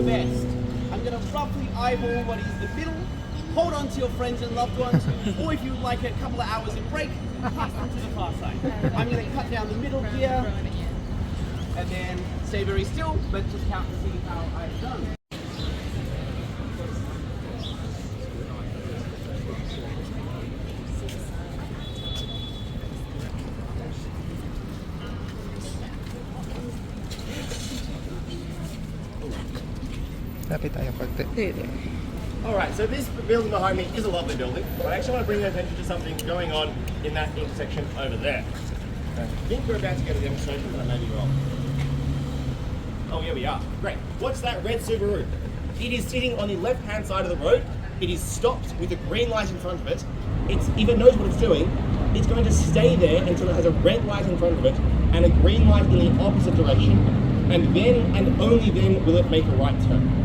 the best. I'm going to roughly eyeball what is the middle, hold on to your friends and loved ones, or if you would like a couple of hours of break, pass them to the far side. I'm going to cut down the middle here, and then stay very still, but just count to see how I've done. Alright, so this building behind me is a lovely building, but I actually want to bring your attention to something going on in that intersection over there. I think we're about to get a demonstration, but I may be wrong. Oh, here we are. Great. What's that red Subaru? It is sitting on the left-hand side of the road. It is stopped with a green light in front of it. If it knows what it's doing, it's going to stay there until it has a red light in front of it and a green light in the opposite direction, and then and only then will it make a right turn.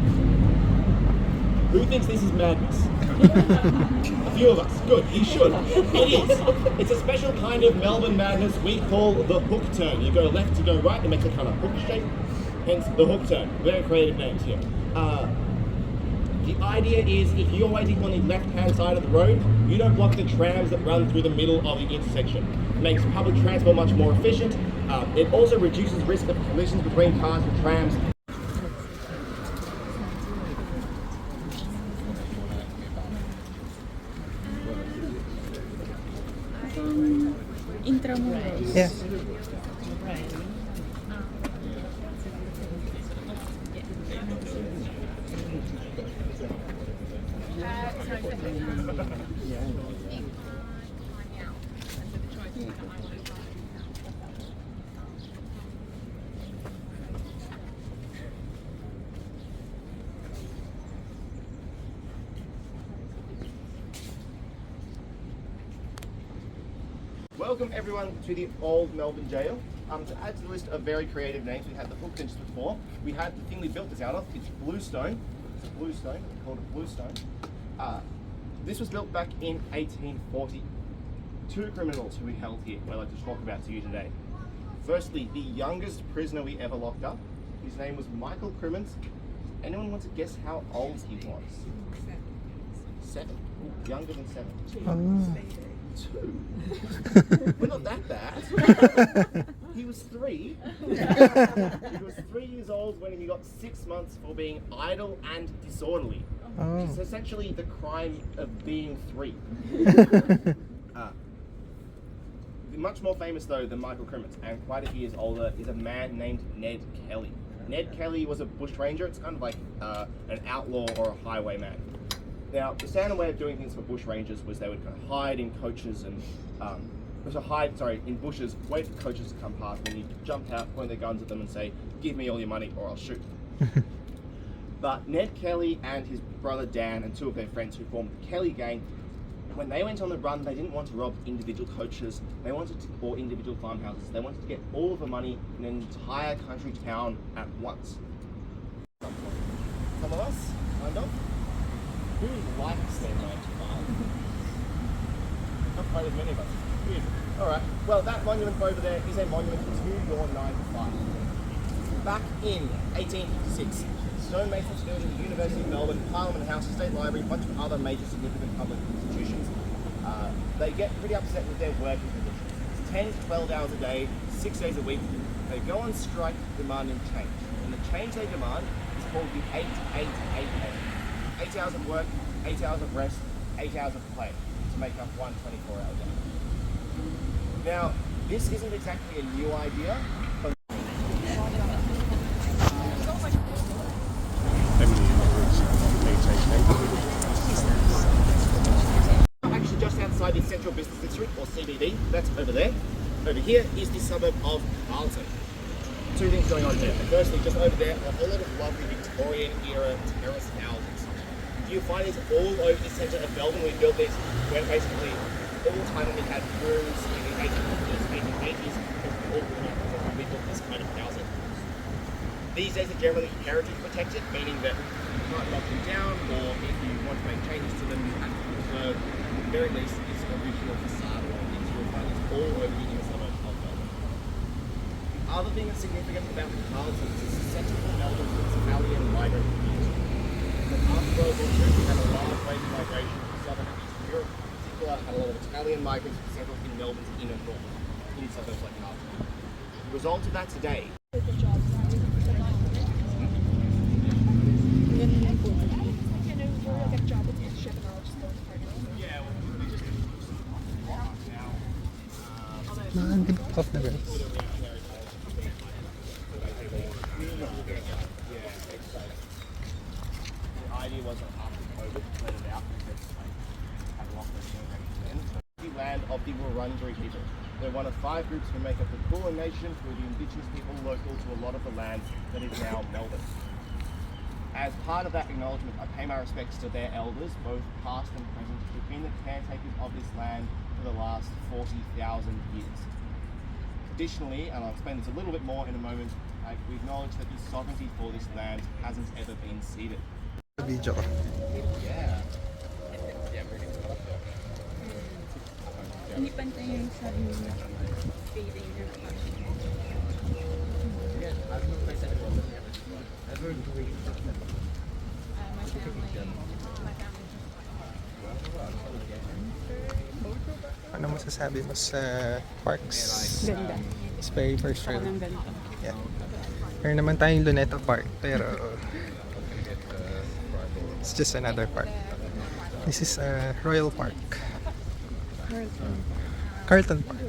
Who thinks this is madness? A few of us. Good, you should. It is. It's a special kind of Melbourne madness we call the hook turn. You go left to go right, it makes a kind of hook shape, hence the hook turn. Very creative names here. The idea is if you're waiting on the left-hand side of the road, you don't block the trams that run through the middle of the intersection. It makes public transport much more efficient. It also reduces risk of collisions between cars and trams. Intramuros. Yeah. Welcome everyone to the old Melbourne jail. To add to the list of very creative names, we had the hook turn just before. We had the thing we built this out of. It's bluestone. It's a bluestone. We called it bluestone. This was built back in 1840. Two criminals who we held here, I'd like to talk about to you today. Firstly, the youngest prisoner we ever locked up. His name was Michael Crimmins. Anyone want to guess how old he was? 7. Ooh, younger than 7. 2. We're not that bad. He was 3. He was 3 years old when he got 6 months for being idle and disorderly. Which is essentially the crime of being 3. Much more famous though than Michael Crimmins, and quite a few years older, is a man named Ned Kelly. Ned Kelly was a bushranger. It's kind of like an outlaw or a highwayman. Now, the standard way of doing things for bushrangers was they would kind of hide in coaches and in bushes, wait for coaches to come past, and you jump out, point their guns at them and say, "Give me all your money or I'll shoot." But Ned Kelly and his brother Dan and 2 of their friends who formed the Kelly gang, when they went on the run, they didn't want to rob individual coaches, or individual farmhouses. They wanted to get all of the money in an entire country town at once. Some of us, kind of. Who likes their 9 to 5? Not quite as many of us. Weird. Alright, well that monument over there is a monument to your 9 to 5. Back in 1856, stonemasons built in the University of Melbourne, Parliament House, State Library, a bunch of other major significant public institutions. They get pretty upset with their working conditions. It's 10 to 12 hours a day, 6 days a week. They go on strike demanding change. And the change they demand is called the 8-8-8-8. 8 hours of work, 8 hours of rest, 8 hours of play to make up one 24-hour day. Now, this isn't exactly a new idea, but actually just outside the Central Business District, or CBD, that's over there. Over here is the suburb of Carlton. 2 things going on here. Firstly, just over there are a whole lot of lovely Victorian era terrace houses. You find these all over the centre of Melbourne. We built these when basically all the time when we had rooms in the 1880s, all we built this kind of housing. These days are generally heritage protected, meaning that you can't knock them down, or if you want to make changes to them, you have to preserve, at the very least, its original facade or things. You'll find this all over the inner suburbs of Melbourne. The other thing that's significant about the Carlton is it's the centre for Melbourne's Italian migrant community. crazy migration from southern and eastern Europe. In particular, had a lot of Italian migrants settled in Melbourne's inner north, in suburbs like Carlton. The result of that today. Off the brakes. The idea was that after COVID, let it out because had a lot of immigration then. So the land of the Wurundjeri people. They're one of 5 groups who make up the Kulin Nation, who are the indigenous people local to a lot of the land that is now Melbourne. As part of that acknowledgement, I pay my respects to their elders, both past and present, who've been the caretakers of this land for the last 40,000 years. Additionally, and I'll explain this a little bit more in a moment, we acknowledge that the sovereignty for this land hasn't ever been ceded. Video ka. Yeah. Hindi pantay yung sabi niya feeling niya. Ano masasabi mo sa parks? Ganda. It's very first Saka row. ng ganito. Yeah. Meron naman tayong Luneta Park, pero it's just another park. This is Royal Park. Carlton Park.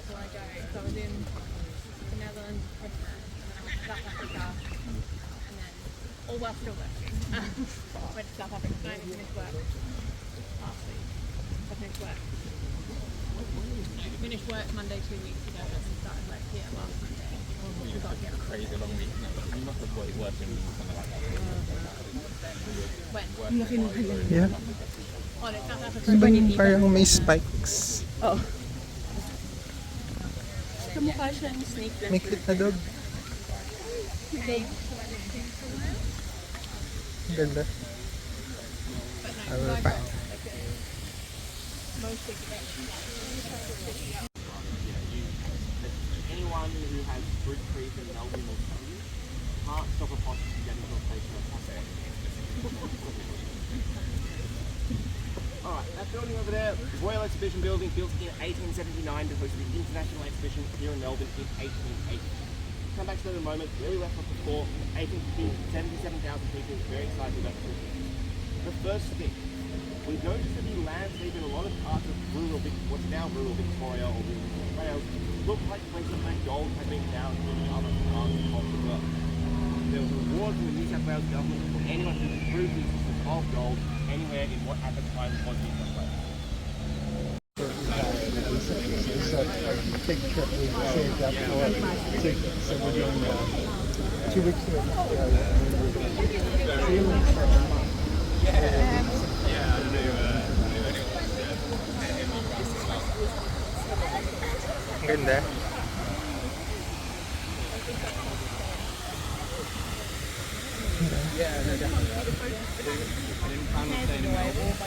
So I was in the Netherlands, Christmas, and then I went to South Africa, and then all while still working. Went to South Africa, and I finished work last week. I finished work. Finished work Monday 2 weeks ago, and then started work here last Monday. We got here. Crazy long week. You must have worked working something like that. When? Yeah. Oh, no, South Africa. Ano ba yung parang may spikes? Oh. Kamukha siyang snake plant. May cute na dog. Ang ganda. Our park. Anyone who has fruit trees in Melbourne will tell you, can't stop a possum from getting to a place where a possum is. Alright, that building over there, the Royal Exhibition Building, built in 1879 to host the International Exhibition here in Melbourne in 1880. Come back to that in a moment, where we left off before, 1815, 77,000 people, very excited about the The first thing, we've noticed that the landscape in a lot of parts of what's now rural Victoria or rural New South Wales, look like places where gold had been found in other parts of the world. There was a reward from the New South Wales government for anyone who could prove the existence of gold anywhere in what at the time was New South Wales. Big trip we saved up for. So we're doing 2 weeks here. Ang ganda. Yeah, no, definitely. I didn't plan on staying in Melbourne.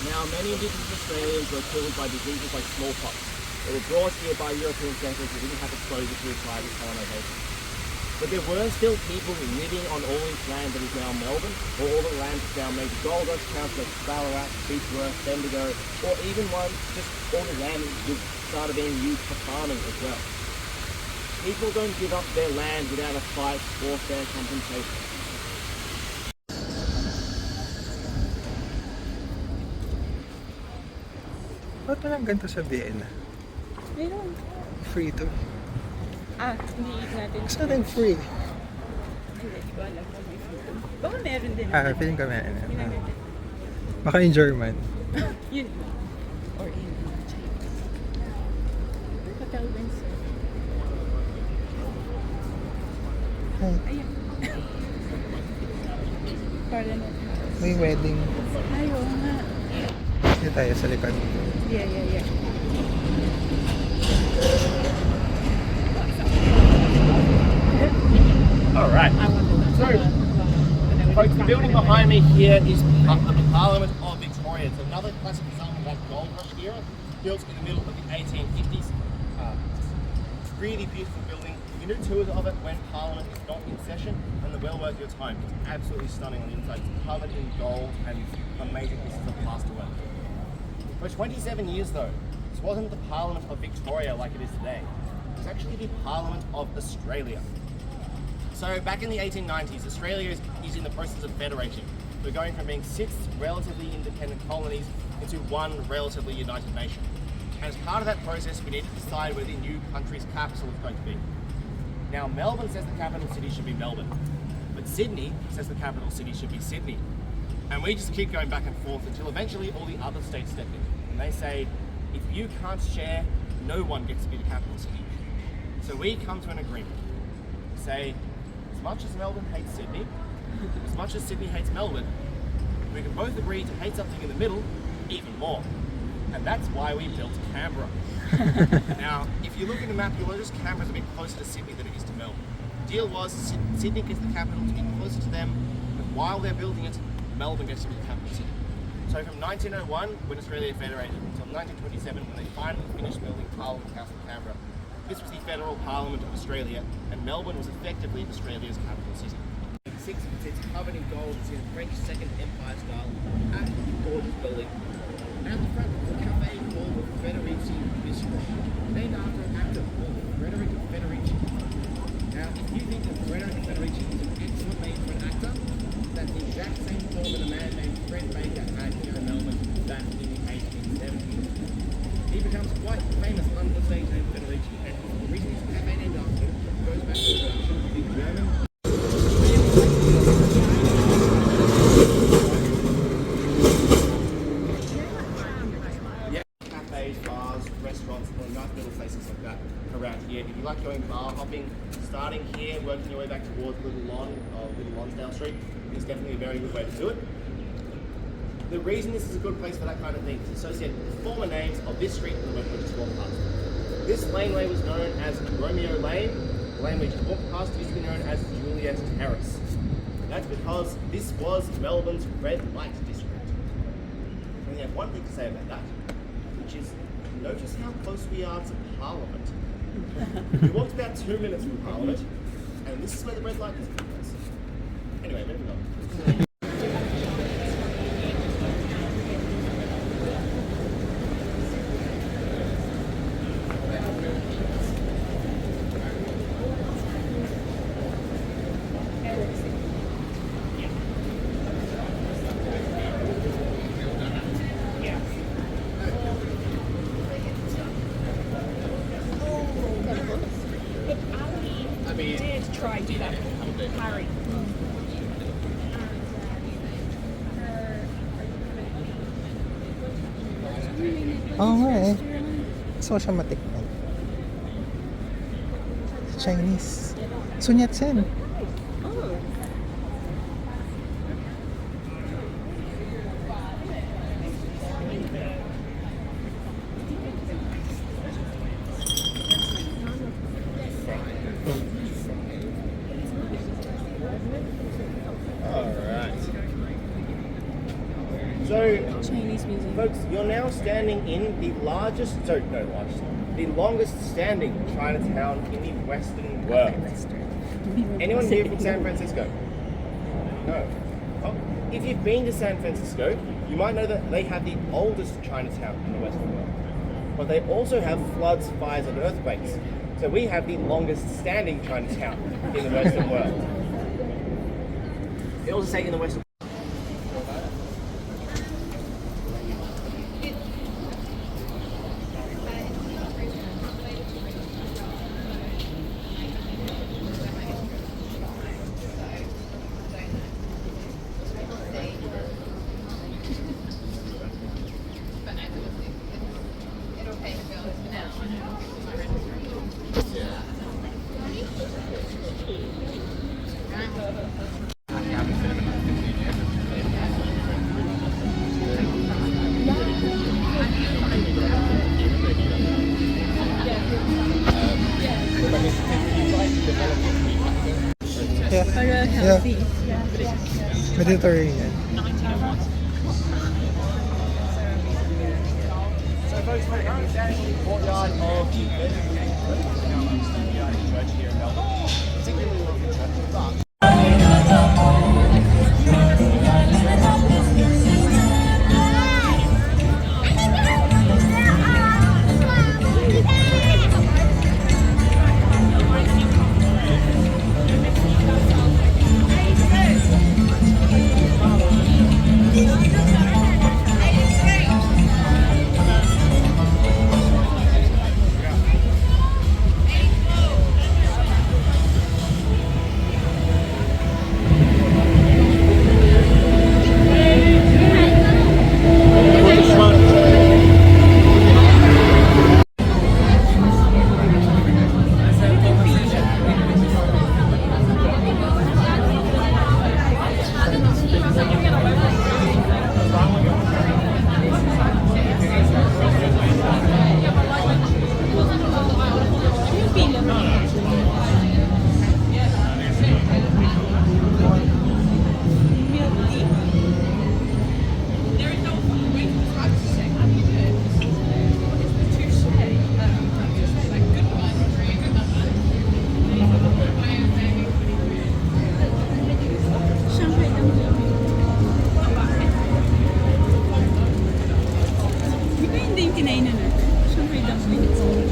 Now, many Indigenous Australians were killed by diseases like smallpox. They were brought here by European settlers who didn't have exposure to it prior to colonisation. But there were still people living on all this land that is now Melbourne, or all the land that's now Major Gold Rush, towns like Ballarat, Beechworth, Bendigo, or even one, just all the land that started being used for farming as well. People don't give up their land without a fight or fair compensation. Ba't walang ganito sa Vienna? Meron. Free to. Hindi natin. Gusto natin free. Hindi ko alam kung may food. Baka meron din. Feeling ko meron. Baka in German. Yun. Or in Chinese. Hotel Windsor. Hi. Ayun. Parliament House. May wedding. Ay, oo nga. Dito tayo sa likod. Yeah. All right. I wonder that. So, folks, the building behind me here is the Parliament of Victoria. It's another classic example of that gold rush era, built in the middle of the 1850s. Really beautiful building. You can do tours of it when Parliament is not in session, and they're well worth your time. It's absolutely stunning on the inside. It's covered in gold and amazing pieces of plasterwork. For 27 years, though, this wasn't the Parliament of Victoria like it is today. It was actually the Parliament of Australia. So back in the 1890s, Australia is in the process of federating. We're going from being 6 relatively independent colonies into one relatively united nation. And as part of that process, we need to decide where the new country's capital is going to be. Now, Melbourne says the capital city should be Melbourne, but Sydney says the capital city should be Sydney. And we just keep going back and forth until eventually all the other states step in. And they say, if you can't share, no one gets to be the capital city. So we come to an agreement. We say, as much as Melbourne hates Sydney, as much as Sydney hates Melbourne, we can both agree to hate something in the middle even more. And that's why we built Canberra. Now, if you look at the map, you'll notice Canberra's a bit closer to Sydney than it is to Melbourne. The deal was Sydney gets the capital to be closer to them, and while they're building it, Melbourne gets to be the capital city. So from 1901, when Australia federated, until 1927, when they finally finished building Parliament House in Canberra, this was the Federal Parliament of Australia, and Melbourne was effectively Australia's capital city. It's covered in gold. It's in French Second Empire style. Absolutely gorgeous building. And at the front, the cafe called Federici Bistro, named after an actor called Frederick Federici. Now, if you think that Frederick Federici is an excellent name for an actor, that's the exact same form that a man named Fred Baker had here in Melbourne back in the 1870s. He becomes quite famous under the stage name Federici, and the reason he's cafe named after him goes back to the production of the German. Restaurants and nice little places like that around here. If you like going bar hopping, starting here, working your way back towards Little Lonsdale Street is definitely a very good way to do it. The reason this is a good place for that kind of thing is associated with the former names of this street and the one we just walked past. This laneway was known as Romeo Lane. The lane we just walked past used to be known as Juliet Terrace. That's because this was Melbourne's red light district. And you have one thing to say about that, which is notice how close we are to Parliament. We walked about 2 minutes from Parliament, and this is where the red light is. Anyway, moving on. Did try to do that. Harry. Oo nga eh. Gusto ko siya matikman. Chinese. Sun Yat-sen. So, Chinese music. folks, you're now standing in the the longest standing Chinatown in the Western world. Anyone here from San Francisco? No. Well, if you've been to San Francisco, you might know that they have the oldest Chinatown in the Western world. But they also have floods, fires, and earthquakes. So we have the longest standing Chinatown in the Western world. They also say in the Western Yeah. Mediterranean. 1901. So folks, we're currently standing in the courtyard of the church here in Melbourne. Particularly love the church, but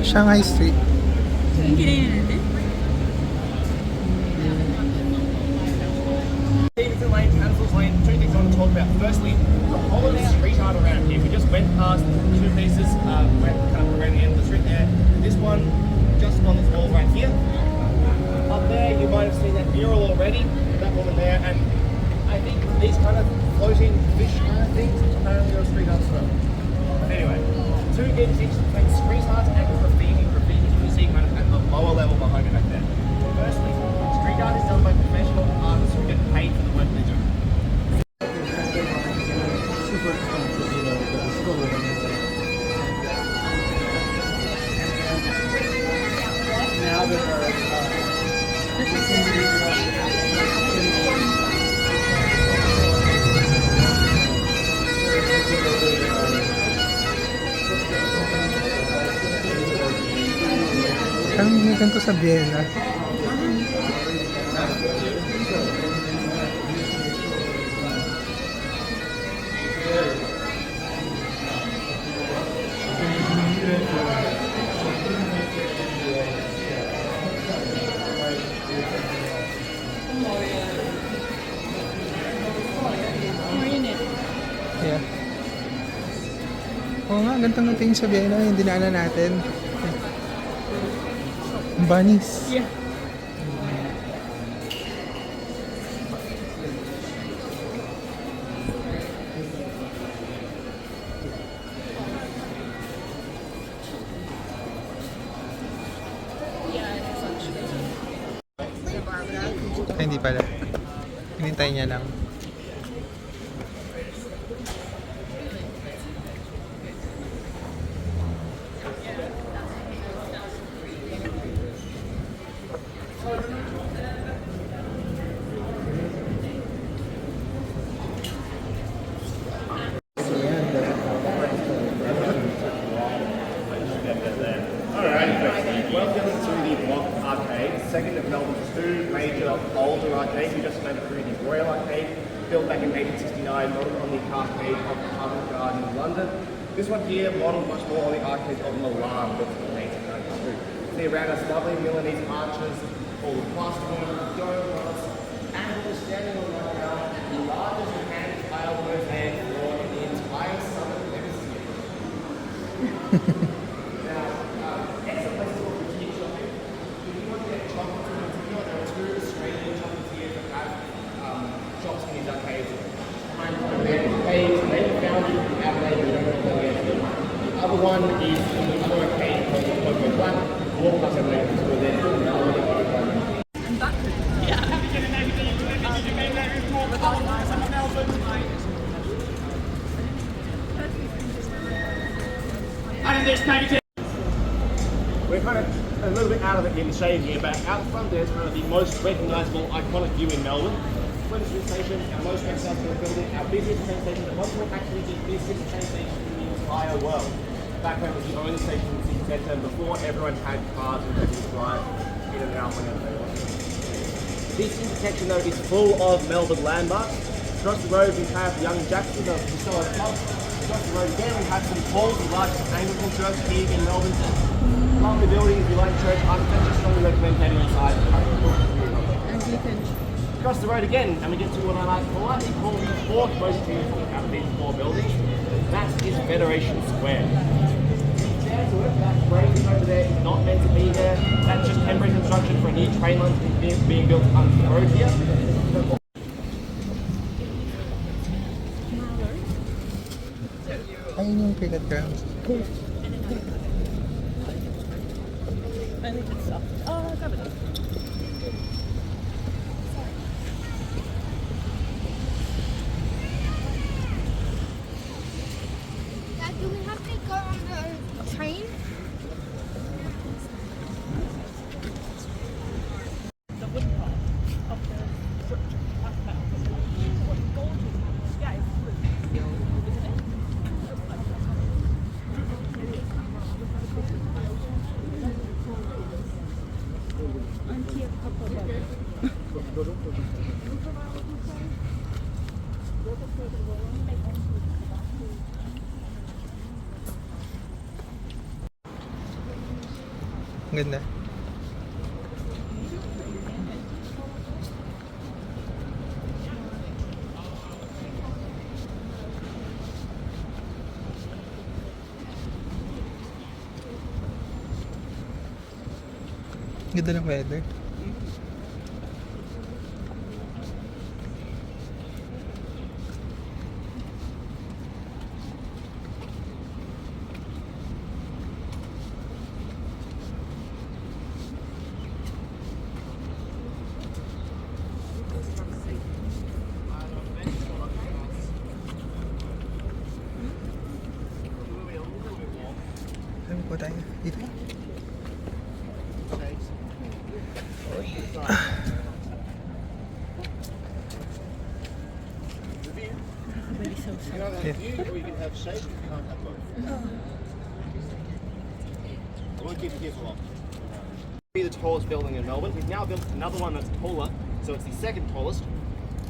Shanghai Street. Stevenson Lane, Ansell's Lane, two things I want to talk about. Firstly, the whole of the street art around here. We just went past two pieces, went kind of around the end of the street there. This one, just on this wall right here. Up there, you might have seen that mural already, that woman there, and I think these kind of floating fish kind of things, apparently are street art as well. But anyway, two key distinctions between street art and graffiti. Graffiti you can see kind of at the lower level behind me back there. Firstly, street art is done by professional artists who get paid for the work they do. Super expensive, you know, but it's still living in there. Now there are Parang may ganito sa Vienna. Yeah. Oo nga, gantong natin sa Vienna, yung dinaanan natin. Bunnies. Yeah. Ay, hindi pala. Hinintay niya lang. Welcome to the Block Arcade, second of Melbourne's two major older arcades. We just went through the Royal Arcade, built back in 1869, modeled on the arcade of Covent Garden in London. This one here, modeled much more on the arcade of Milan, built in 1892. See around us, lovely Milanese arches, all the plasterwork, domes, and we're standing on right now, the largest hand tile work and floor in the entire southern hemisphere. Excellent place to boutique shopping. If you want to get chocolates in particular, there are two Australian chocolatiers that have shops in these arcades. They founded in Adelaide in the other one is in the other arcade called the Coco Black. Walk past Adelaide to go there. We're kind of a little bit out of it in the shade here, but out front there's kind of the most recognisable, iconic view in Melbourne. Flinders Street Station, our most accessible building, our busiest train station, at one point actually the busiest train station in the entire world. Back when it was the only station in the city centre, before everyone had cars and they could drive in and out whenever they wanted. This intersection though is full of Melbourne landmarks. Across the road we have Young Jackson, the historic pub. Across the road again we have St Paul's, the largest Anglican church here in Melbourne. Lovely building, if you like church architecture, strongly recommend heading inside. Across the road again, and we get to what I like to call the fourth most beautiful out of these four buildings. That is Federation Square. That train over there is not meant to be there. That's just temporary construction for a new train line being built under the road here. Ayun yung pinag-ground. I think it's soft. Oh, grab it. Dad, do we have to go on the train? The wooden part of the structure. That's metal. What gold is. Yeah, it's blue. Isn't it? Ang ganda. Ganda ng weather. Saan po tayo? Dito? You can either have view or you can have shade, you can't have both. I won't keep you here for long. Be the tallest building in Melbourne. We've now built another one that's taller, so it's the second tallest.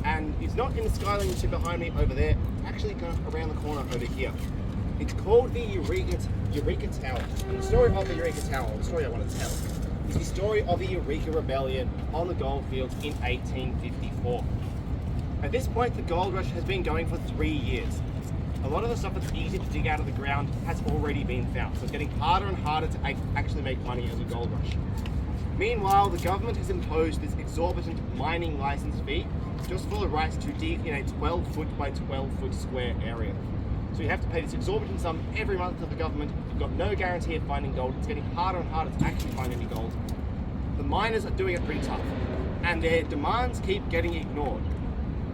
And it's not in the skyline you see behind me over there, it's actually kind of around the corner over here. It's called the Eureka Tower. And the story of the Eureka Tower, or the story I want to tell, is the story of the Eureka Rebellion on the goldfields in 1854. At this point, the gold rush has been going for 3 years. A lot of the stuff that's easy to dig out of the ground has already been found, so it's getting harder and harder to actually make money as a gold rush. Meanwhile, the government has imposed this exorbitant mining license fee just for the right to dig in a 12-foot by 12-foot square area. So you have to pay this exorbitant sum every month to the government. You've got no guarantee of finding gold. It's getting harder and harder to actually find any gold. The miners are doing it pretty tough, and their demands keep getting ignored.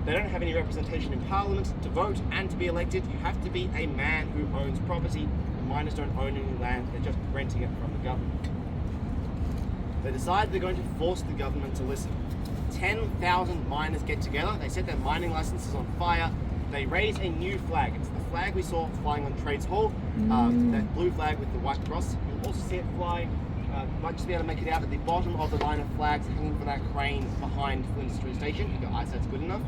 They don't have any representation in Parliament to vote and to be elected. You have to be a man who owns property. The miners don't own any land, they're just renting it from the government. They decide they're going to force the government to listen. 10,000 miners get together, they set their mining licenses on fire, they raise a new flag. It's the flag we saw flying on Trades Hall, that blue flag with the white cross. You'll also see it flying, might just be able to make it out at the bottom of the line of flags hanging from that crane behind Flinders Street Station, if your eyesight's good enough.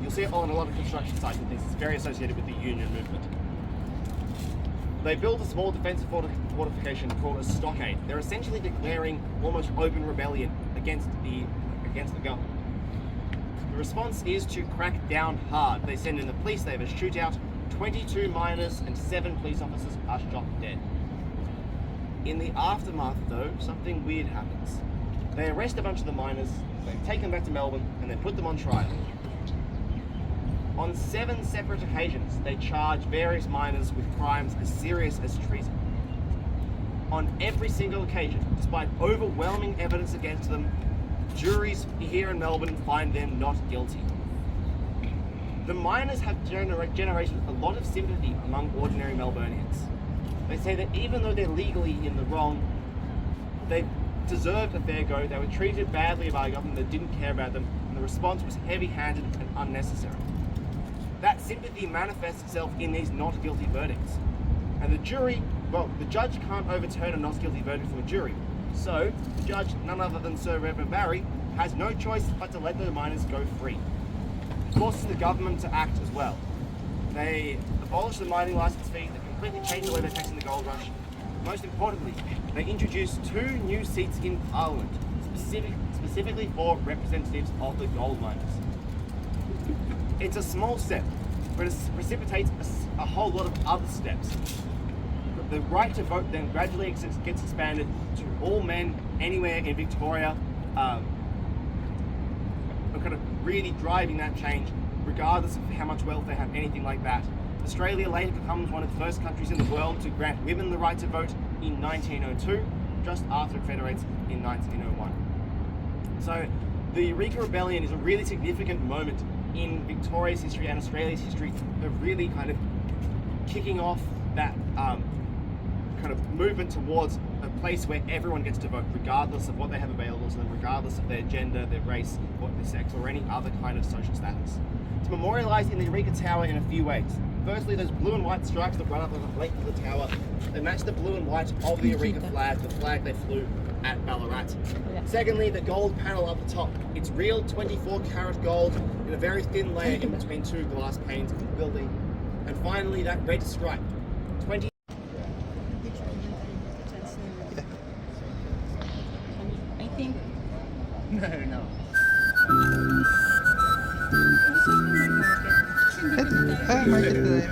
You'll see it on a lot of construction sites and things. It's very associated with the union movement. They built a small defensive fortification called a stockade. They're essentially declaring almost open rebellion against the government. The response is to crack down hard. They send in the police, they have a shootout, 22 miners and 7 police officers are shot dead. In the aftermath though, something weird happens. They arrest a bunch of the miners, they take them back to Melbourne and they put them on trial. On 7 separate occasions, they charge various miners with crimes as serious as treason. On every single occasion, despite overwhelming evidence against them, juries here in Melbourne find them not guilty. The miners have generated a lot of sympathy among ordinary Melburnians. They say that even though they're legally in the wrong, They deserved a fair go. They were treated badly by a government that didn't care about them, and the response was heavy-handed and unnecessary. That sympathy manifests itself in these not guilty verdicts. And the judge can't overturn a not guilty verdict from a jury. So, the judge, none other than Sir Reverend Barry, has no choice but to let the miners go free. It forces the government to act as well. They abolish the mining license fee, they completely change the way they're taxing the gold rush. Most importantly, they introduce 2 new seats in Parliament, specifically for representatives of the gold miners. It's a small step, but it precipitates a whole lot of other steps. The right to vote then gradually gets expanded to all men anywhere in Victoria, kind of really driving that change, regardless of how much wealth they have, anything like that. Australia later becomes one of the first countries in the world to grant women the right to vote in 1902, just after it federates in 1901. So the Eureka Rebellion is a really significant moment in Victoria's history and Australia's history of really kind of kicking off that kind of movement towards a place where everyone gets to vote, regardless of what they have available to them, regardless of their gender, their race, or their sex, or any other kind of social status. It's memorialised in the Eureka Tower in a few ways. Firstly, those blue and white stripes that run up the length of the tower, they match the blue and white of the Eureka flag, the flag they flew at Ballarat. Secondly, the gold panel up the top. It's real 24-karat gold in a very thin layer in between 2 glass panes of the building. And finally, that red stripe. 20 I think. No. Market today.